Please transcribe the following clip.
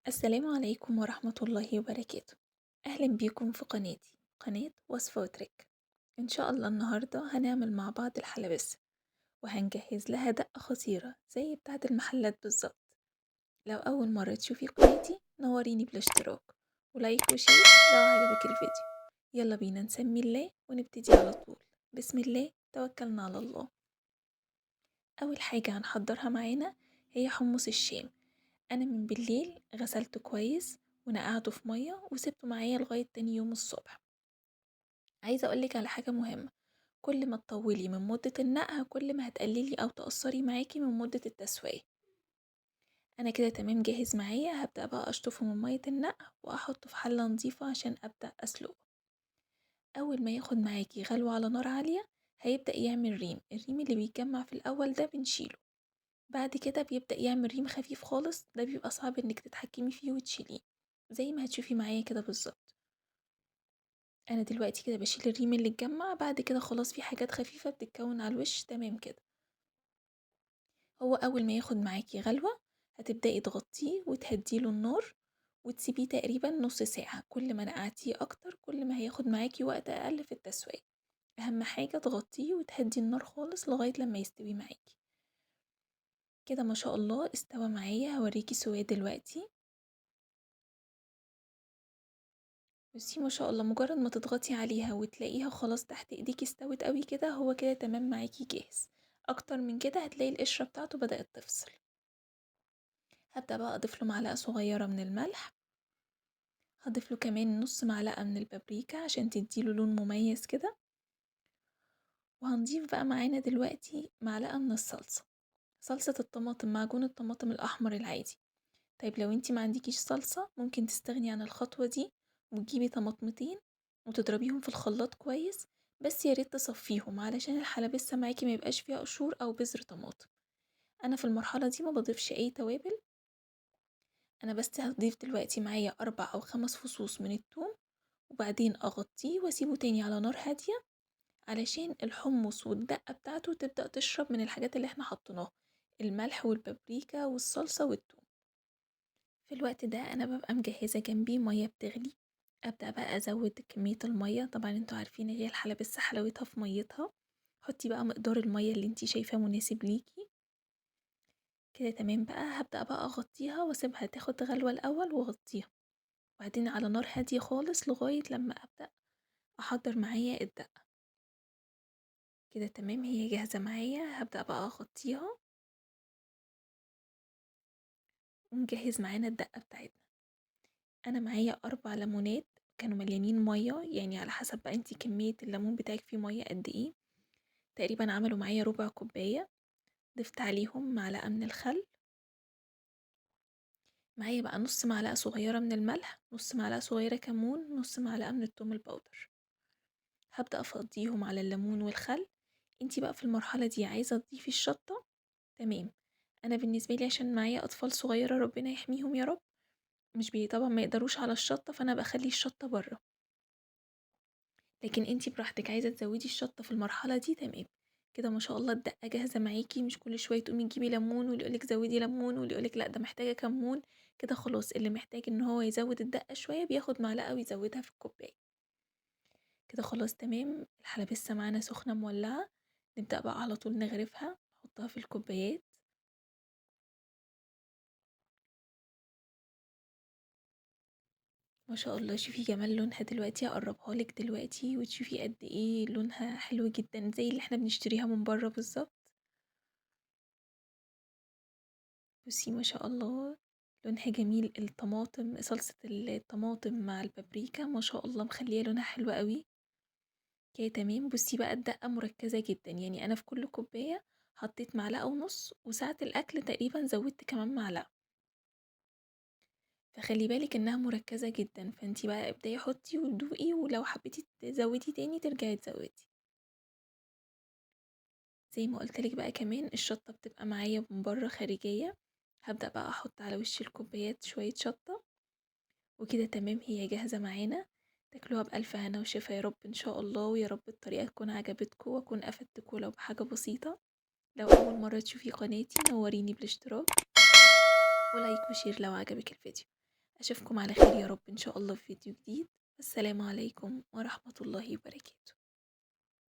السلام عليكم ورحمة الله وبركاته. أهلا بيكم في قناتي، قناة وصفة وترك. إن شاء الله النهاردة هنعمل مع بعض الحلبسة، وهنجهز لها دقة خطيرة زي بتاعة المحلات بالظبط. لو أول مرة تشوفي قناتي نوريني بالاشتراك ولايك وشير لو عجبك الفيديو. يلا بينا نسمي الله ونبتدي على طول. بسم الله توكلنا على الله. أول حاجة هنحضرها معانا هي حمص الشام. أنا من بالليل غسلته كويس ونقعته في مية وسبته معايا لغاية تاني يوم الصبح. عايزة أقولك على حاجة مهمة، كل ما تطولي من مدة النقع كل ما هتقللي أو تقصري معاكي من مدة التسوية. أنا كده تمام جاهز معايا، هبدأ بقى أشطفه من مية النقع وأحطه في حلة نظيفة عشان أبدأ أسلقه. أول ما ياخد معاكي غلوة على نار عالية هيبدأ يعمل ريم، الريم اللي بيتجمع في الأول ده بنشيله. بعد كده بيبدأ يعمل ريم خفيف خالص، ده بيبقى صعب انك تتحكمي فيه وتشيليه زي ما هتشوفي معايا كده بالظبط. انا دلوقتي كده بشيل الريم اللي اتجمع، بعد كده خلاص في حاجات خفيفة بتتكون على الوش تمام كده. هو اول ما ياخد معاكي غلوة هتبدأي تغطيه وتهديله النار وتسيبيه تقريبا نص ساعة. كل ما نقعتيه اكتر كل ما هياخد معاكي وقت اقل في التسوية. اهم حاجة تغطيه وتهدي النار خالص لغاية لما يستوي معاكي. كده ما شاء الله استوى معايا، هوريكي سواه دلوقتي. بصي ما شاء الله، مجرد ما تضغطي عليها وتلاقيها خلاص تحت ايديكي استوت قوي كده، هو كده تمام معاكي جاهز. اكتر من كده هتلاقي القشرة بتاعته بدأت تفصل. هبدأ بقى اضيف له معلقة صغيرة من الملح، هضيف له كمان نص معلقة من البابريكا عشان تديله لون مميز كده. وهنضيف بقى معانا دلوقتي معلقة من الصلصة، صلصة الطماطم، معجون الطماطم الأحمر العادي. طيب لو انتي ما عندكيش صلصة ممكن تستغني عن الخطوة دي وتجيبي طماطمتين وتضربيهم في الخلاط كويس، بس يا ريت تصفيهم علشان الحلبسة معاكي ما يبقاش فيها قشور او بذر طماطم. انا في المرحلة دي ما بضيفش اي توابل، انا بس هضيف دلوقتي معايا 4 أو 5 فصوص من الثوم، وبعدين اغطيه واسيبه تاني على نار هادية علشان الحمص والدقة بتاعته تبدأ تشرب من الحاجات اللي احنا حطيناها، الملح والبابريكا والصلصة والثوم. في الوقت ده انا ببقى مجهزة جنبي مية بتغلي، ابدأ بقى ازود كمية المية. طبعا انتوا عارفين هي الحلبسة حلاوتها في ميتها، حطي بقى مقدار المية اللي انتي شايفاه مناسب ليكي. كده تمام بقى، هبدأ بقى اغطيها واسيبها تاخد غلوة الاول واغطيها، وبعدين على نار هادية خالص لغاية لما ابدأ احضر معايا الدقة. كده تمام هي جاهزة معايا، هبدأ بقى اغطيها ونجهز معانا الدقة بتاعتنا. انا معايا 4 ليمونات كانوا مليانين ميه، يعني على حسب بقى انتي كمية الليمون بتاعك فيه ميه قد ايه، تقريبا عملوا معايا ربع كوباية. ضفت عليهم معلقة من الخل، معايا بقى نص معلقة صغيرة من الملح، نص معلقة صغيرة كمون، نص معلقة من التوم البودر. هبدأ افضيهم على الليمون والخل. انتي بقى في المرحلة دي عايزة تضيفي الشطة تمام. انا بالنسبة لي عشان معايا اطفال صغيرة ربنا يحميهم يا رب، مش طبعا ما يقدروش على الشطة، فانا بخلي الشطة بره. لكن انتي براحتك، عايزة تزودي الشطة في المرحلة دي تمام. كده ما شاء الله الدقة جاهزة معاكي، مش كل شوية تقومي تجيبي ليمون واللي يقولك زودي ليمون واللي يقولك لا ده محتاجة كمون. كده خلاص، اللي محتاج ان هو يزود الدقة شوية بياخد معلقة ويزودها في الكوباية. كده خلاص تمام، الحلبسة معانا سخنة مولعة، نبدأ بقى على طول نغرفها نحطها في الكوبايات. ما شاء الله شوفي جمال لونها دلوقتي، هقربها لك دلوقتي وتشوفي قد ايه لونها حلو جدا زي اللي احنا بنشتريها من بره بالظبط. بصي ما شاء الله لونها جميل، الطماطم صلصة الطماطم مع البابريكا ما شاء الله مخليه لونها حلو قوي. كده تمام. بصي بقى الدقة مركزة جدا، يعني انا في كل كوباية حطيت معلقة ونص، وساعة الاكل تقريبا زودت كمان معلقة، فخلي بالك انها مركزة جدا. فانتي بقى ابدأي حطي ودوقي، ولو حبيتي تزودي تاني ترجعي تزودي. زي ما قلتلك بقى كمان الشطة بتبقى معايا من بره خارجية، هبدأ بقى احط على وش الكوبايات شوية شطة. وكده تمام هي جاهزة معانا، تاكلوها بألف هنا وشفا يا رب إن شاء الله. ويا رب الطريقة تكون عجبتكم وأكون أفدتكم لو بحاجة بسيطة. لو أول مرة تشوفي قناتي نوريني بالاشتراك ولايك وشير لو عجبك الفيديو. أشوفكم على خير يا رب إن شاء الله في فيديو جديد. السلام عليكم ورحمة الله وبركاته.